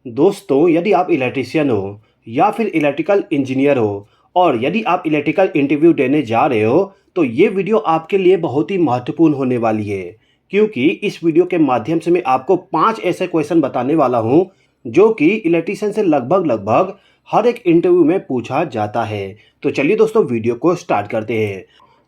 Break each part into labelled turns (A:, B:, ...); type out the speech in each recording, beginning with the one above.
A: दोस्तों, यदि आप इलेक्ट्रीशियन हो या फिर इलेक्ट्रिकल इंजीनियर हो और यदि आप इलेक्ट्रिकल इंटरव्यू देने जा रहे हो, तो ये वीडियो आपके लिए बहुत ही महत्वपूर्ण होने वाली है। क्योंकि इस वीडियो के माध्यम से मैं आपको 5 ऐसे क्वेश्चन बताने वाला हूँ जो कि इलेक्ट्रीशियन से लगभग लगभग हर एक इंटरव्यू में पूछा जाता है। तो चलिए दोस्तों, वीडियो को स्टार्ट करते हैं।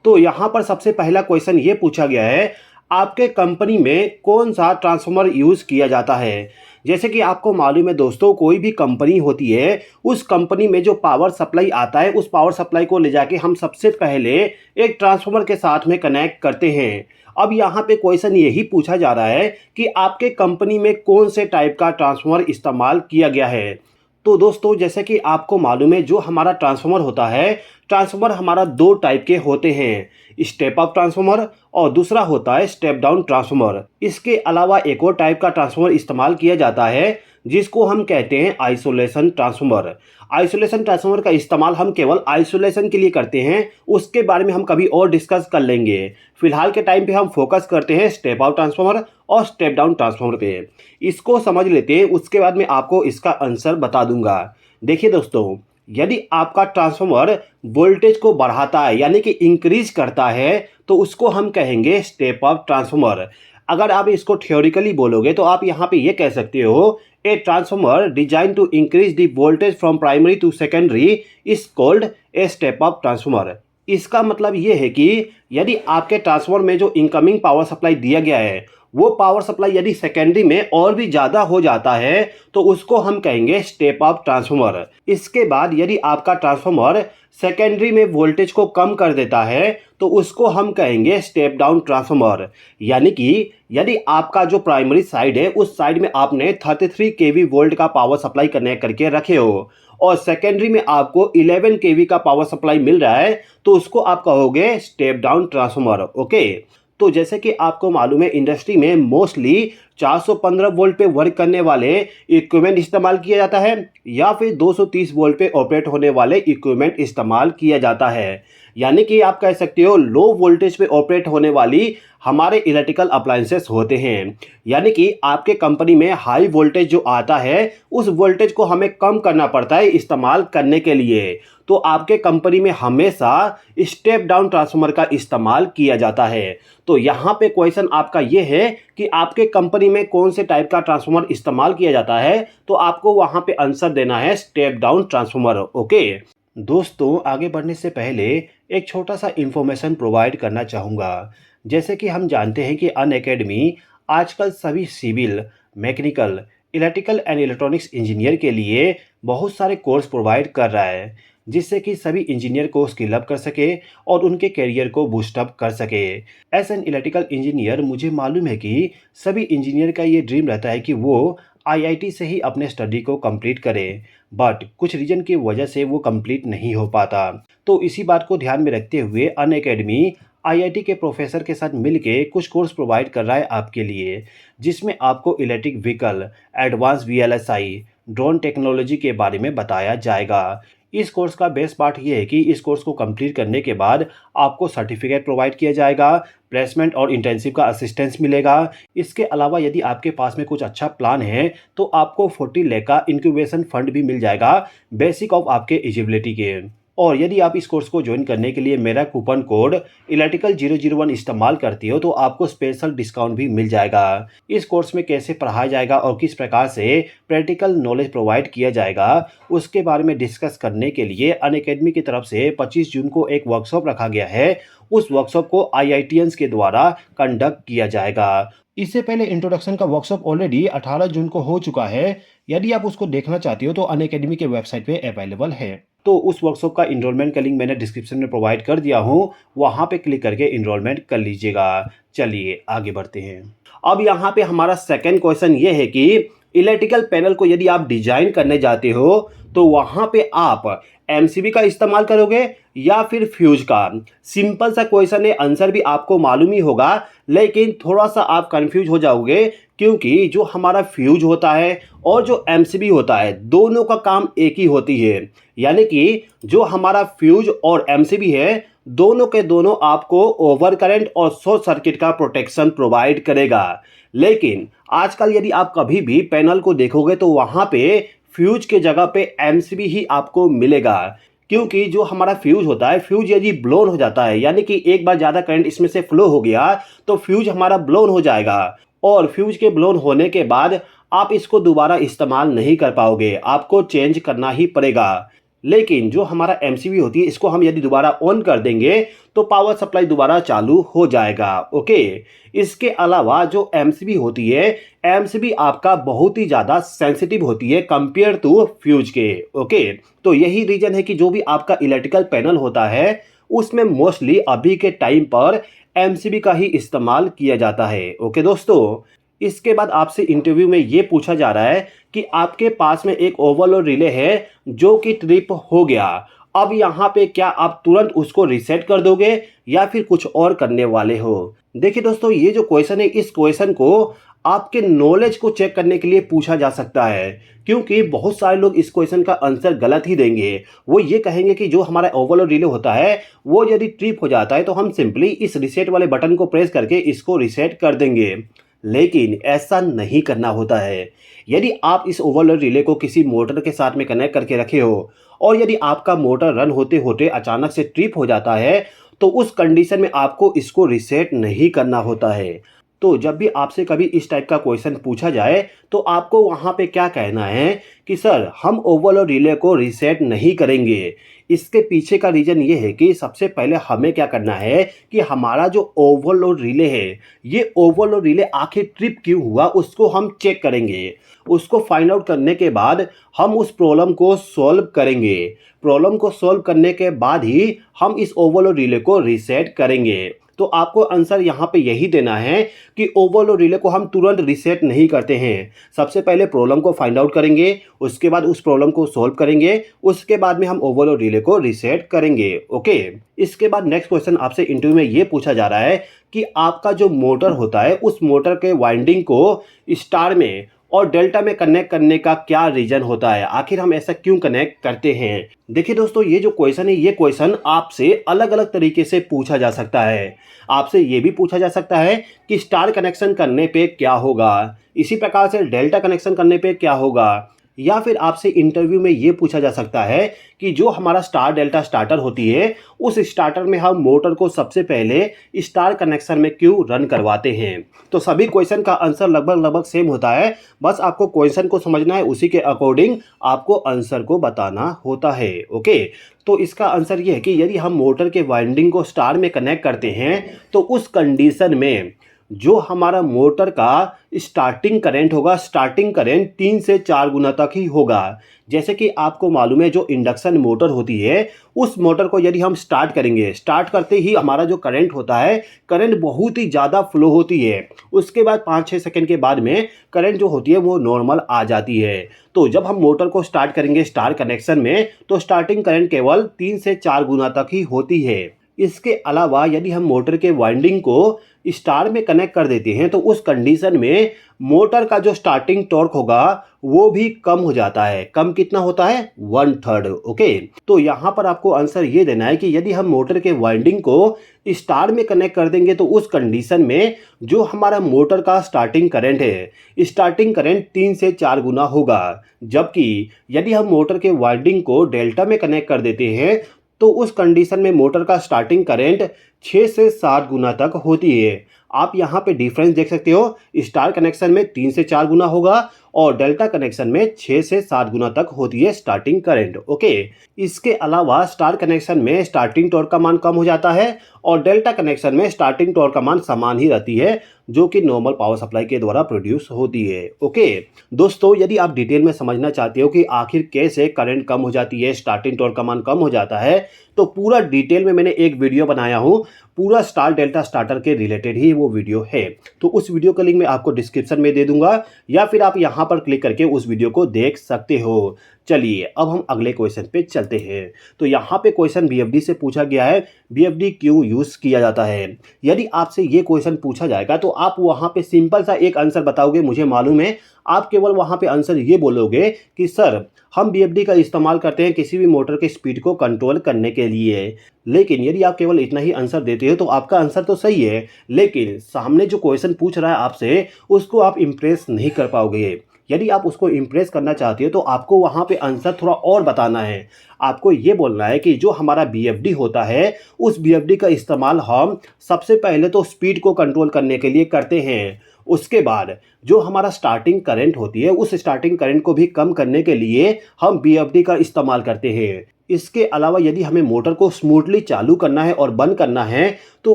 A: तो यहाँ पर सबसे पहला क्वेश्चन ये पूछा गया है, आपके कंपनी में कौन सा ट्रांसफार्मर यूज़ किया जाता है। जैसे कि आपको मालूम है दोस्तों, कोई भी कंपनी होती है, उस कंपनी में जो पावर सप्लाई आता है, उस पावर सप्लाई को ले जाके हम सबसे पहले एक ट्रांसफार्मर के साथ में कनेक्ट करते हैं। अब यहाँ पे क्वेश्चन यही पूछा जा रहा है कि आपके कंपनी में कौन से टाइप का ट्रांसफार्मर इस्तेमाल किया गया है। तो दोस्तों, जैसे कि आपको मालूम है, जो हमारा ट्रांसफार्मर होता है, ट्रांसफार्मर हमारा 2 टाइप के होते हैं, स्टेप अप ट्रांसफार्मर और दूसरा होता है स्टेप डाउन ट्रांसफार्मर। इसके अलावा एक और टाइप का ट्रांसफार्मर इस्तेमाल किया जाता है जिसको हम कहते हैं आइसोलेशन ट्रांसफार्मर। आइसोलेशन ट्रांसफार्मर का इस्तेमाल हम केवल आइसोलेशन के लिए करते हैं, उसके बारे में हम कभी और डिस्कस कर लेंगे। फिलहाल के टाइम पे हम फोकस करते हैं स्टेप अप ट्रांसफार्मर और स्टेप डाउन ट्रांसफार्मर पे। इसको समझ लेते हैं, उसके बाद मैं आपको इसका आंसर बता दूंगा। देखिए दोस्तों, यदि आपका ट्रांसफार्मर वोल्टेज को बढ़ाता है यानी कि इंक्रीज करता है, तो उसको हम कहेंगे स्टेप अप ट्रांसफार्मर। अगर आप इसको थ्योरिकली बोलोगे तो आप यहाँ पे ये कह सकते हो, a transformer design to increase the voltage from primary to secondary is called a step up transformer. इसका मतलब ये है कि यदि आपके ट्रांसफार्मर में जो इनकमिंग पावर सप्लाई दिया गया है, वो पावर सप्लाई यदि सेकेंडरी में और भी ज़्यादा हो जाता है, तो उसको हम कहेंगे स्टेप अप ट्रांसफार्मर। इसके बाद यदि आपका ट्रांसफार्मर सेकेंडरी में वोल्टेज को कम कर देता है, तो उसको हम कहेंगे स्टेप डाउन ट्रांसफार्मर। यानी कि यदि आपका जो प्राइमरी साइड है, उस साइड में आपने 33 केवी वोल्ट का पावर सप्लाई कनेक्ट करके रखे हो और सेकेंडरी में आपको 11 केवी का पावर सप्लाई मिल रहा है, तो उसको आप कहोगे स्टेप डाउन ट्रांसफार्मर। ओके, तो जैसे कि आपको मालूम है, इंडस्ट्री में मोस्टली 415 वोल्ट पे वर्क करने वाले इक्विपमेंट इस्तेमाल किया जाता है या फिर 230 वोल्ट पे ऑपरेट होने वाले इक्विपमेंट इस्तेमाल किया जाता है। यानी कि आप कह सकते हो लो वोल्टेज पे ऑपरेट होने वाली हमारे इलेक्ट्रिकल अप्लायंसेस होते हैं। यानी कि आपके कंपनी में हाई वोल्टेज जो आता है, उस वोल्टेज को हमें कम करना पड़ता है इस्तेमाल करने के लिए। तो आपके कंपनी में हमेशा स्टेप डाउन ट्रांसफार्मर का इस्तेमाल किया जाता है। तो यहाँ पे क्वेश्चन आपका ये है कि आपके कंपनी में कौन से टाइप का ट्रांसफार्मर इस्तेमाल किया जाता है, तो आपको वहाँ पे आंसर देना है स्टेप डाउन ट्रांसफार्मर। ओके दोस्तों, आगे बढ़ने से पहले एक छोटा सा इंफॉर्मेशन प्रोवाइड करना चाहूँगा। जैसे कि हम जानते हैं कि अनअकैडमी आजकल सभी civil, mechanical, electrical and electronics engineer के लिए बहुत सारे कोर्स प्रोवाइड कर रहा है, जिससे कि सभी इंजीनियर को स्किल अप कर सके और उनके करियर को बूस्टअप कर सके। एज एन इलेक्ट्रिकल इंजीनियर मुझे मालूम है कि सभी इंजीनियर का ये ड्रीम रहता है कि वो आईआईटी से ही अपने स्टडी को कंप्लीट करे, बट कुछ रीजन की वजह से वो कंप्लीट नहीं हो पाता। तो इसी बात को ध्यान में रखते हुए अनअकैडमी आईआईटी के प्रोफेसर के साथ मिलके कुछ कोर्स प्रोवाइड कर रहा है आपके लिए, जिसमें आपको electric vehicle, advance VLSI, drone technology के बारे में बताया जाएगा। इस कोर्स का बेस्ट पार्ट ये है कि इस कोर्स को कंप्लीट करने के बाद आपको सर्टिफिकेट प्रोवाइड किया जाएगा, प्लेसमेंट और इंटर्नशिप का असिस्टेंस मिलेगा। इसके अलावा यदि आपके पास में कुछ अच्छा प्लान है, तो आपको 40 लाख का इंक्यूबेशन फंड भी मिल जाएगा, बेसिक ऑफ आपके एलिजिबिलिटी के। और यदि आप इस कोर्स को ज्वाइन करने के लिए मेरा कूपन कोड इलेक्ट्रिकल 001 इस्तेमाल करती हो, तो आपको स्पेशल डिस्काउंट भी मिल जाएगा। इस कोर्स में कैसे पढ़ाया जाएगा और किस प्रकार से प्रैक्टिकल नॉलेज प्रोवाइड किया जाएगा, उसके बारे में डिस्कस करने के लिए अनअकैडमी की तरफ से 25 जून को एक वर्कशॉप रखा गया है। उस वर्कशॉप को आईआईटीएंस के द्वारा कंडक्ट किया जाएगा। इससे पहले इंट्रोडक्शन का वर्कशॉप ऑलरेडी 18 जून को हो चुका है। यदि आप उसको देखना चाहते हो तो अनअकैडमी के वेबसाइट पे अवेलेबल है। तो उस वर्कशॉप का इनरोलमेंट का लिंक मैंने डिस्क्रिप्शन में प्रोवाइड कर दिया हूँ, वहाँ पे क्लिक करके इनरोलमेंट कर लीजिएगा। चलिए आगे बढ़ते हैं। अब यहाँ पे हमारा सेकंड क्वेश्चन ये है कि इलेक्ट्रिकल पैनल को यदि आप डिजाइन करने जाते हो, तो वहाँ पे आप एमसीबी का इस्तेमाल करोगे या फिर फ्यूज का। सिंपल सा क्वेश्चन है, आंसर भी आपको मालूम ही होगा, लेकिन थोड़ा सा आप कंफ्यूज हो जाओगे, क्योंकि जो हमारा फ्यूज होता है और जो एमसीबी होता है, दोनों का काम एक ही होती है। यानी कि जो हमारा फ्यूज और एमसीबी है, दोनों के दोनों आपको ओवर करंट और शॉर्ट सर्किट का प्रोटेक्शन प्रोवाइड करेगा। लेकिन आजकल यदि आप कभी भी पैनल को देखोगे तो वहाँ पे फ्यूज के जगह पे एमसीबी ही आपको मिलेगा, क्योंकि जो हमारा फ्यूज होता है, फ्यूज यदि ब्लोन हो जाता है, यानी कि एक बार ज़्यादा करंट इसमें से फ्लो हो गया तो फ्यूज हमारा ब्लोन हो जाएगा और फ्यूज के ब्लोन होने के बाद आप इसको दोबारा इस्तेमाल नहीं कर पाओगे, आपको चेंज करना ही पड़ेगा। लेकिन जो हमारा एमसीबी होती है, इसको हम यदि दोबारा ऑन कर देंगे तो पावर सप्लाई दोबारा चालू हो जाएगा। ओके, इसके अलावा जो एमसीबी होती है, एमसीबी आपका बहुत ही ज़्यादा सेंसिटिव होती है कंपेयर टू फ्यूज के। ओके, तो यही रीज़न है कि जो भी आपका इलेक्ट्रिकल पैनल होता है उसमें मोस्टली अभी के टाइम पर एमसीबी का ही इस्तेमाल किया जाता है। ओके दोस्तों, इसके बाद आपसे इंटरव्यू में ये पूछा जा रहा है कि आपके पास में एक ओवरलोड रिले है जो कि ट्रिप हो गया, अब यहाँ पे क्या आप तुरंत उसको रीसेट कर दोगे या फिर कुछ और करने वाले हो? देखिए दोस्तों, ये जो क्वेश्चन है, इस क्वेश्चन को आपके नॉलेज को चेक करने के लिए पूछा जा सकता है, क्योंकि बहुत सारे लोग इस क्वेश्चन का आंसर गलत ही देंगे। वो ये कहेंगे कि जो हमारा ओवरलोड रिले होता है वो यदि ट्रिप हो जाता है तो हम सिंपली इस रीसेट वाले बटन को प्रेस करके इसको रीसेट कर देंगे। लेकिन ऐसा नहीं करना होता है। यदि आप इस ओवरलोड रिले को किसी मोटर के साथ में कनेक्ट करके रखे हो और यदि आपका मोटर रन होते होते अचानक से ट्रिप हो जाता है तो उस कंडीशन में आपको इसको रीसेट नहीं करना होता है। तो जब भी आपसे कभी इस टाइप का क्वेश्चन पूछा जाए तो आपको वहाँ पे क्या कहना है कि सर हम ओवरलोड रिले को रीसेट नहीं करेंगे। इसके पीछे का रीज़न ये है कि सबसे पहले हमें क्या करना है कि हमारा जो ओवरलोड रिले है, ये ओवरलोड रिले आखिर ट्रिप क्यों हुआ उसको हम चेक करेंगे। उसको फाइंड आउट करने के बाद हम उस प्रॉब्लम को सॉल्व करेंगे। प्रॉब्लम को सॉल्व करने के बाद ही हम इस ओवरलोड रिले को रीसेट करेंगे। तो आपको आंसर यहाँ पे यही देना है कि ओवरलोड रिले को हम तुरंत रीसेट नहीं करते हैं। सबसे पहले प्रॉब्लम को फाइंड आउट करेंगे, उसके बाद उस प्रॉब्लम को सॉल्व करेंगे, उसके बाद में हम ओवरलोड रिले को रीसेट करेंगे। ओके, इसके बाद नेक्स्ट क्वेश्चन आपसे इंटरव्यू में ये पूछा जा रहा है कि आपका जो मोटर होता है उस मोटर के वाइंडिंग को स्टार में और डेल्टा में कनेक्ट करने का क्या रीज़न होता है, आखिर हम ऐसा क्यों कनेक्ट करते हैं। देखिए दोस्तों, ये जो क्वेश्चन है, ये क्वेश्चन आपसे अलग अलग तरीके से पूछा जा सकता है। आपसे ये भी पूछा जा सकता है कि स्टार कनेक्शन करने पे क्या होगा, इसी प्रकार से डेल्टा कनेक्शन करने पे क्या होगा, या फिर आपसे इंटरव्यू में ये पूछा जा सकता है कि जो हमारा स्टार डेल्टा स्टार्टर होती है उस स्टार्टर में हम मोटर को सबसे पहले स्टार कनेक्शन में क्यों रन करवाते हैं। तो सभी क्वेश्चन का आंसर लगभग सेम होता है, बस आपको क्वेश्चन को समझना है, उसी के अकॉर्डिंग आपको आंसर को बताना होता है। ओके, तो इसका आंसर ये है कि यदि हम मोटर के वाइंडिंग को स्टार में कनेक्ट करते हैं तो उस कंडीशन में जो हमारा मोटर का स्टार्टिंग करंट होगा, स्टार्टिंग करंट 3 से 4 गुना तक ही होगा। जैसे कि आपको मालूम है, जो इंडक्शन मोटर होती है उस मोटर को यदि हम स्टार्ट करेंगे, स्टार्ट करते ही हमारा जो करंट होता है, करंट बहुत ही ज़्यादा फ्लो होती है। उसके बाद 5-6 सेकंड के बाद में करंट जो होती है वो नॉर्मल आ जाती है। तो जब हम मोटर को स्टार्ट करेंगे स्टार कनेक्शन में तो स्टार्टिंग करंट केवल 3 से 4 गुना तक ही होती है। इसके अलावा यदि हम मोटर के वाइंडिंग को स्टार में कनेक्ट कर देते हैं तो उस कंडीशन में मोटर का जो स्टार्टिंग टॉर्क होगा वो भी कम हो जाता है। कम कितना होता है? 1/3। ओके, तो यहाँ पर आपको आंसर ये देना है कि यदि हम मोटर के वाइंडिंग को स्टार में कनेक्ट कर देंगे तो उस कंडीशन में जो हमारा मोटर का स्टार्टिंग करंट है, स्टार्टिंग करंट 3 से 4 गुना होगा। जबकि यदि हम मोटर के वाइंडिंग को डेल्टा में कनेक्ट कर देते हैं तो उस कंडीशन में मोटर का स्टार्टिंग करंट 6 से 7 गुना तक होती है। आप यहाँ पे डिफरेंस देख सकते हो, स्टार कनेक्शन में 3 से 4 गुना होगा और डेल्टा कनेक्शन में 6 से 7 गुना तक होती है स्टार्टिंग करंट। ओके, इसके अलावा स्टार कनेक्शन में स्टार्टिंग टॉर्क का मान कम हो जाता है और डेल्टा कनेक्शन में स्टार्टिंग टॉर्क का मान समान ही रहती है, जो कि नॉर्मल पावर सप्लाई के द्वारा प्रोड्यूस होती है। ओके दोस्तों, यदि आप डिटेल में समझना चाहते हो कि आखिर कैसे करंट कम हो जाती है, स्टार्टिंग टॉर्क का मान कम हो जाता है, तो पूरा डिटेल में मैंने एक वीडियो बनाया हूँ, पूरा स्टार डेल्टा स्टार्टर के रिलेटेड ही वो वीडियो है। तो उस वीडियो का लिंक मैं आपको डिस्क्रिप्शन में दे दूंगा या फिर आप यहाँ पर क्लिक करके उस वीडियो को देख सकते हो। चलिए अब हम अगले क्वेश्चन पे चलते हैं। तो यहाँ पे क्वेश्चन बीएफडी से पूछा गया है, बीएफडी क्यों यूज़ किया जाता है। यदि आपसे ये क्वेश्चन पूछा जाएगा तो आप वहाँ पे सिंपल सा एक आंसर बताओगे, मुझे मालूम है। आप केवल वहाँ पे आंसर ये बोलोगे कि सर हम बीएफडी का इस्तेमाल करते हैं किसी भी मोटर के स्पीड को कंट्रोल करने के लिए। लेकिन यदि आप केवल इतना ही आंसर देते हो तो आपका आंसर तो सही है, लेकिन सामने जो क्वेश्चन पूछ रहा है आपसे उसको आप इम्प्रेस नहीं कर पाओगे। यदि आप उसको इम्प्रेस करना चाहते हो तो आपको वहाँ पे आंसर थोड़ा और बताना है। आपको ये बोलना है कि जो हमारा बीएफडी होता है, उस बीएफडी का इस्तेमाल हम सबसे पहले तो स्पीड को कंट्रोल करने के लिए करते हैं। उसके बाद जो हमारा स्टार्टिंग करंट होती है, उस स्टार्टिंग करंट को भी कम करने के लिए हम बीएफडी का इस्तेमाल करते हैं। इसके अलावा यदि हमें मोटर को स्मूथली चालू करना है और बंद करना है, तो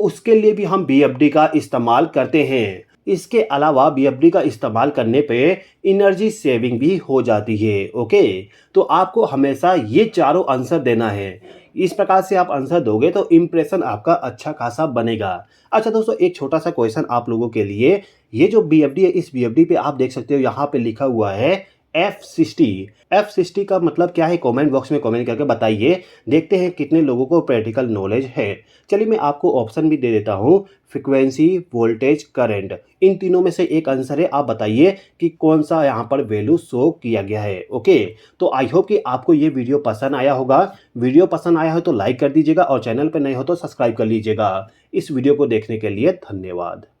A: उसके लिए भी हम बीएफडी का इस्तेमाल करते हैं। इसके अलावा बीएफडी का इस्तेमाल करने पे एनर्जी सेविंग भी हो जाती है। ओके, तो आपको हमेशा ये चारों आंसर देना है। इस प्रकार से आप आंसर दोगे तो इम्प्रेशन आपका अच्छा खासा बनेगा। अच्छा दोस्तों, एक छोटा सा क्वेश्चन आप लोगों के लिए। ये जो बीएफडी है, इस बीएफडी पे आप देख सकते हो यहाँ पे लिखा हुआ है F60। F60 का मतलब क्या है, कमेंट बॉक्स में कमेंट करके बताइए। देखते हैं कितने लोगों को प्रैक्टिकल नॉलेज है। चलिए मैं आपको ऑप्शन भी दे देता हूँ, फ्रीक्वेंसी, वोल्टेज, करंट। इन तीनों में से एक आंसर है, आप बताइए कि कौन सा यहाँ पर वैल्यू शो किया गया है। ओके, तो आई होप कि आपको ये वीडियो पसंद आया होगा। वीडियो पसंद आया हो तो लाइक कर दीजिएगा और चैनल पर नए हो तो सब्सक्राइब कर लीजिएगा। इस वीडियो को देखने के लिए धन्यवाद।